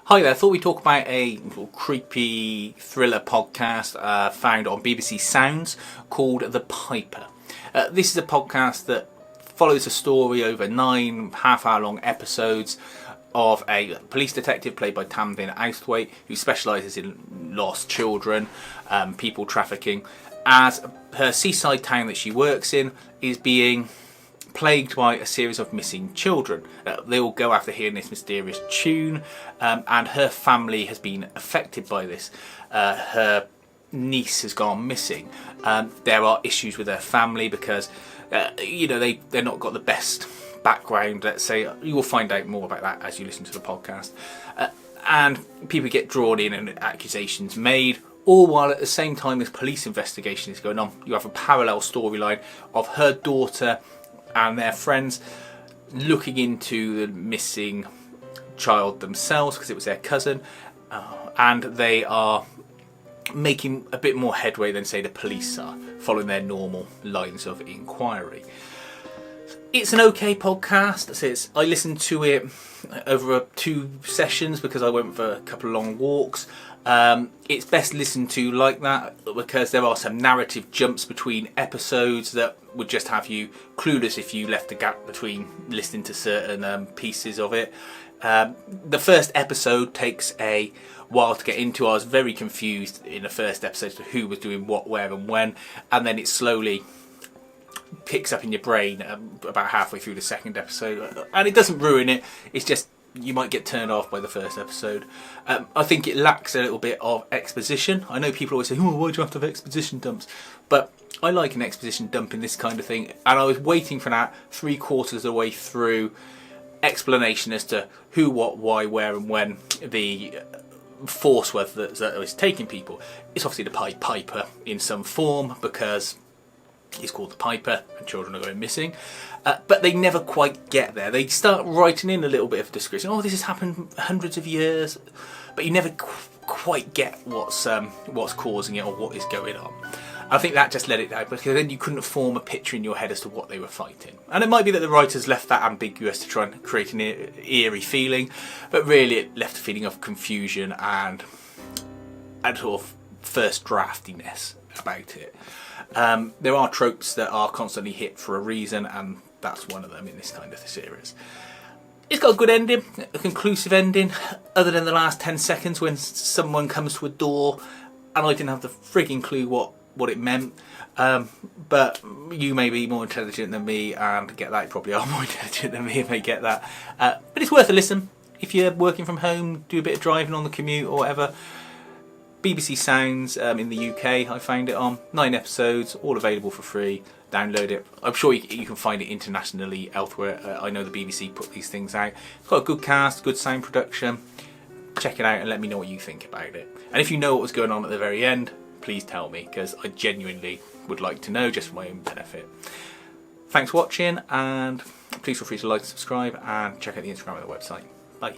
Hi there, I thought we'd talk about a little creepy thriller podcast found on BBC Sounds called The Piper. This is a podcast that follows a story over 9 half-hour-long episodes of a police detective played by Tamsin Outhwaite who specialises in lost children, people trafficking, as her seaside town that she works in is being plagued by a series of missing children. They all go after hearing this mysterious tune, and her family has been affected by this. Her niece has gone missing. There are issues with her family because they're not got the best background, let's say. You will find out more about that as you listen to the podcast. And people get drawn in and accusations made, all while at the same time this police investigation is going on. You have a parallel storyline of her daughter and their friends looking into the missing child themselves because it was their cousin, and they are making a bit more headway than, say, the police are, following their normal lines of inquiry. It's an okay podcast. I listened to it over 2 sessions because I went for a couple of long walks. It's best listened to like that because there are some narrative jumps between episodes that would just have you clueless if you left a gap between listening to certain pieces of it. The first episode takes a while to get into. I was very confused in the first episode as to who was doing what, where and when, and then it slowly picks up in your brain about halfway through the second episode, and it doesn't ruin it. It's just you might get turned off by the first episode. I think it lacks a little bit of exposition. I know people always say, "Oh, why do you have to have exposition dumps?" But I like an exposition dump in this kind of thing, and I was waiting for that 3/4 of the way through explanation as to who, what, why, where, and when the force was that was taking people. It's obviously the Pied Piper in some form because he's called the Piper and children are going missing, but they never quite get there. They start writing in a little bit of description. Oh, this has happened hundreds of years, but you never quite get what's causing it or what is going on. I think that just let it down because then you couldn't form a picture in your head as to what they were fighting. And it might be that the writers left that ambiguous to try and create an eerie feeling, but really it left a feeling of confusion and sort of first draftiness about it. There are tropes that are constantly hit for a reason, and that's one of them in this kind of series. It's got a good ending, a conclusive ending, other than the last 10 seconds when someone comes to a door and I didn't have the frigging clue what it meant. But you may be more intelligent than me and get that. You probably are more intelligent than me and may get that. But it's worth a listen if you're working from home, do a bit of driving on the commute or whatever. BBC Sounds in the UK, I found it on 9 episodes, all available for free. Download it. I'm sure you can find it internationally elsewhere. I know the BBC put these things out. It's got a good cast, good sound production. Check it out and let me know what you think about it. And if you know what was going on at the very end, please tell me, because I genuinely would like to know, just for my own benefit. Thanks for watching, and please feel free to like and subscribe and check out the Instagram and the website. Bye.